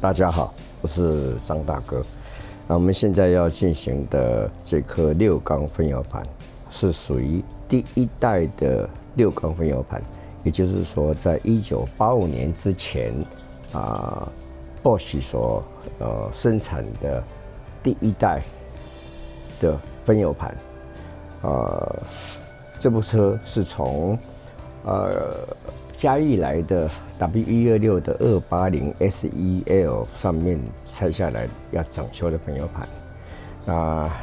大家好，我是张大哥。我们现在要进行的这颗6缸分油盘是属于第一代的6缸分油盘，也就是说，在1985年之前，Bosch 所生产的第一代的分油盘。这部车是从嘉义来的 W126 的280 SEL 上面拆下来要整修的分油盘。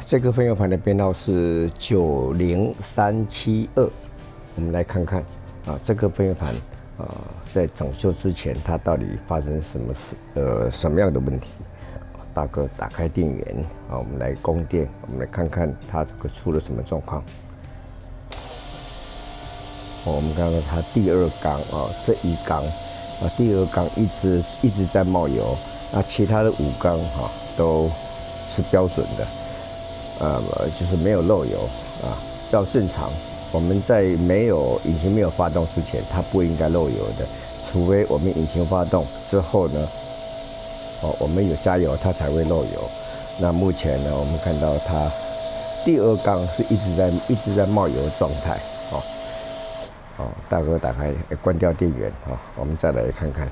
这个分油盘的编号是90372。我们来看看这个分油盘在整修之前它到底发生什么样的问题。大哥打开电源我们来供电，我们来看看它这个出了什么状况。我们看到它第2缸这一缸第2缸一直在冒油，那其他的5缸都是标准的，就是没有漏油照正常，我们在引擎没有发动之前，它不应该漏油的，除非我们引擎发动之后呢，我们有加油，它才会漏油。那目前呢，我们看到它第2缸是一直在冒油状态。大哥打开关掉电源我们再来看看，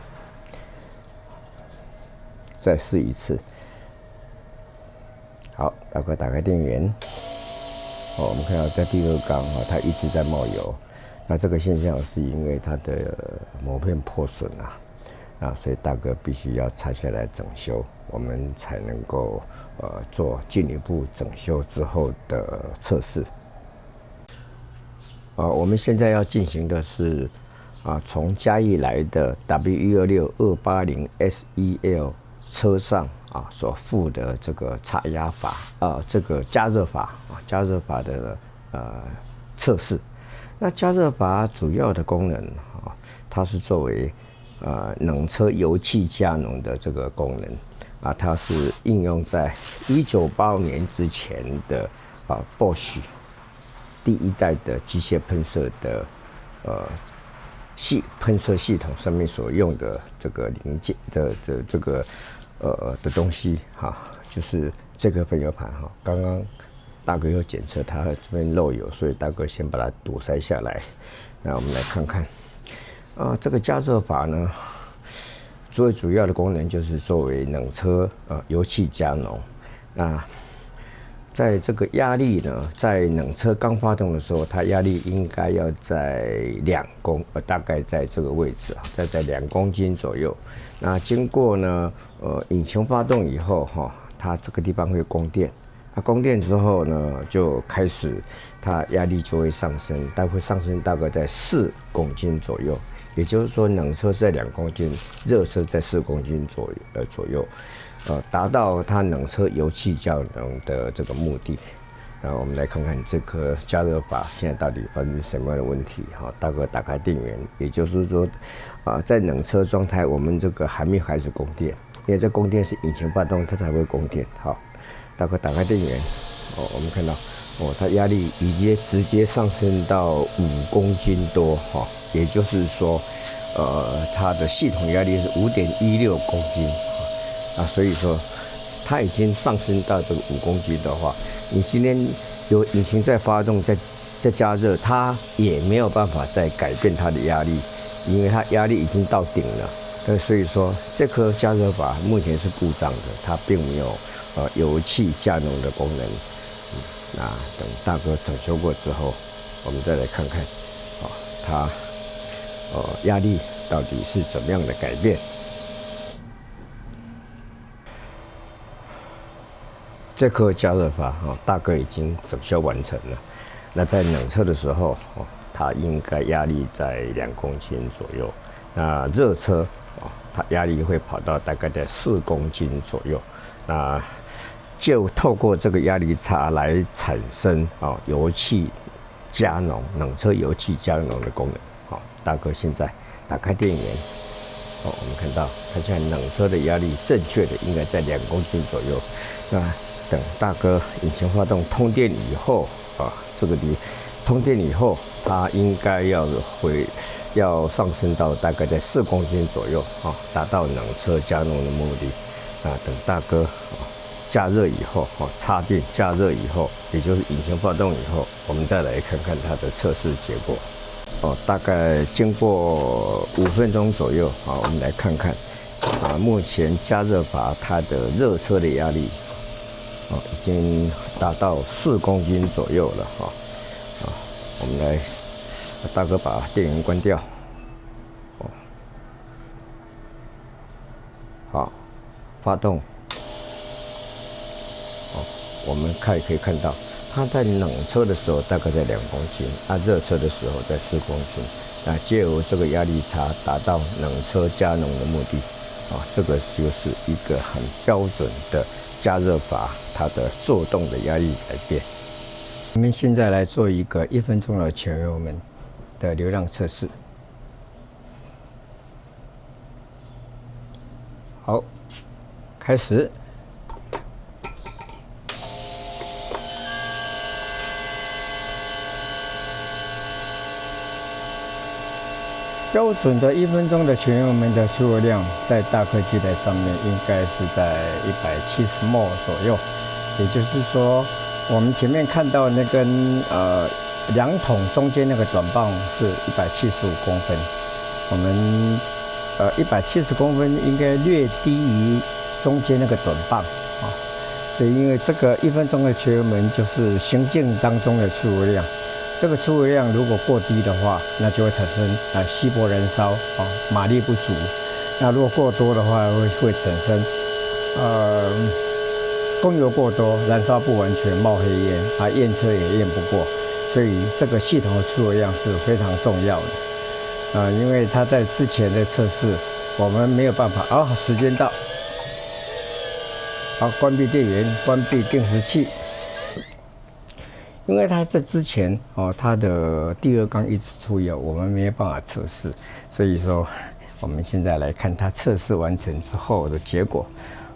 再试一次。好，大哥打开电源我们看到在第2缸它一直在冒油，那这个现象是因为它的膜片破损所以大哥必须要拆下来整修，我们才能够做进一步整修之后的测试。我们现在要进行的是从嘉义来的 W126 280 SEL 车上所附的这个插压阀这个加热阀的测试。那加热阀主要的功能它是作为冷车油气加浓的这个功能它是应用在1985年之前的Bosch 第一代的机械喷射的喷射系统上面所用的这个零件的这个的东西就是这个分油盘刚刚大哥有检测它这边漏油，所以大哥先把它堵塞下来。那我们来看看这个加热阀呢，最主要的功能就是作为冷车油气加浓。那在这个压力呢，在冷车刚发动的时候，它压力应该要在大概在这个位置在2公斤左右。那经过呢引擎发动以后它这个地方会供电，供电之后呢，就开始它压力就会上升，会上升大概在4公斤左右。也就是说，冷车是在2公斤，热车在4公斤左右。达到它冷车油气加浓的这个目的。那我们来看看这颗加热阀现在到底发生什么样的问题。大哥打开电源，也就是说，在冷车状态，我们这个还没开始供电，因为这供电是引擎发动它才会供电。好，大哥打开电源，我们看到它压力已经直接上升到5公斤多也就是说，它的系统压力是5.16公斤。所以说它已经上升到这个5公斤的话，你今天有引擎在发动在加热，它也没有办法再改变它的压力，因为它压力已经到顶了。所以说这颗加热阀目前是故障的，它并没有油气加浓的功能。那等大哥整修过之后，我们再来看看它压力到底是怎么样的改变。这颗加热阀大哥已经整修完成了。那在冷车的时候它应该压力在2公斤左右。那热车它压力会跑到大概在4公斤左右。那就透过这个压力差来产生油气加浓，冷车油气加浓的功能。大哥现在打开电源，我们看到它现在冷车的压力正确的应该在2公斤左右。那等大哥引擎发动通电以后这个通电以后，它应该要要上升到大概在4公斤左右啊，达到冷车加浓的目的。等大哥加热以后插电加热以后，也就是引擎发动以后，我们再来看看它的测试结果。大概经过5分钟左右我们来看看目前加热阀它的热车的压力已经达到4公斤左右了我们来，大哥把电源关掉。好，发动。我们可以看到，它在冷车的时候大概在2公斤，热车的时候在4公斤。借由这个压力差达到冷车加浓的目的这个就是一个很标准的加热阀它的作动的压力改变。我们现在来做一个1分钟的前油门的流量测试。好，开始。标准的1分钟的全油门的出油量，在大科技台上面应该是在170 mol 左右。也就是说，我们前面看到那根2桶中间那个短棒是175公分，我们170公分应该略低于中间那个短棒所以因为这个1分钟的全油门就是行进当中的出油量。这个出油量如果过低的话，那就会产生稀薄燃烧马力不足。那如果过多的话，会产生供油过多，燃烧不完全，冒黑烟验车也验不过。所以这个系统的出油量是非常重要的因为它在之前的测试我们没有办法时间到，好，关闭电源，关闭定时器。因为它在之前它的第2缸一直出油，我们没有办法测试，所以说我们现在来看它测试完成之后的结果。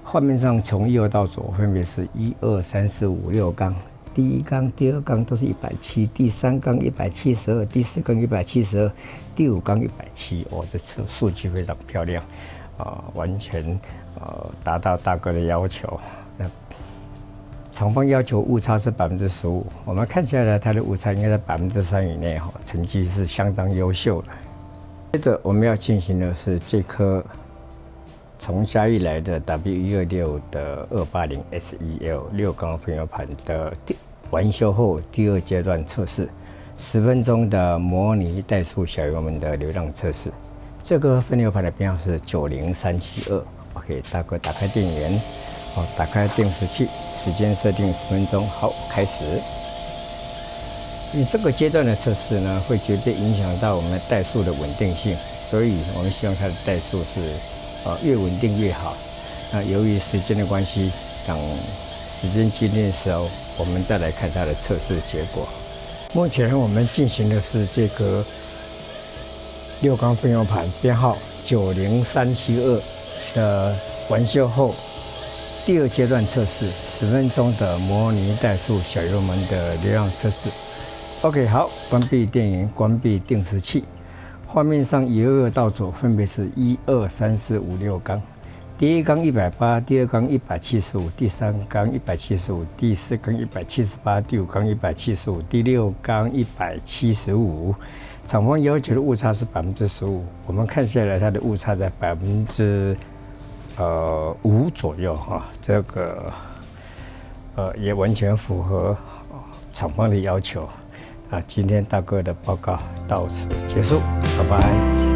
画面上从右到左分别是1、2、3、4、5、6缸，第1缸、第2缸都是170，第3缸172，第4缸172，第5缸170。这数据非常漂亮完全达到大哥的要求。厂方要求误差是15%，我们看起来它的误差应该在3%以内成绩是相当优秀的。接着我们要进行的是这颗从嘉义来的 W126的280 SEL 6缸分油盘的完修后第2阶段测试，10分钟的模拟怠速小油门的流量测试。这个分油盘的编号是90372。OK， 大哥打开电源。打开定时器，时间设定10分钟。好，开始。因为这个阶段的测试呢，会绝对影响到我们怠速的稳定性，所以我们希望它的怠速是越稳定越好。那由于时间的关系，等时间接近的时候，我们再来看它的测试结果。目前我们进行的是这个6缸分油盘编号90372的完修后第2阶段测试，10分钟的模拟怠速小油门的流量测试。OK， 好，关闭电源，关闭定时器。画面上由右到左分别是1、2、3、4、5、6缸。第1缸180，第2缸175，第3缸175，第4缸178，第5缸175，第6缸175。厂方要求的误差是15%，我们看下来它的误差在5%左右这个也完全符合厂方的要求今天大哥的报告到此结束，拜拜。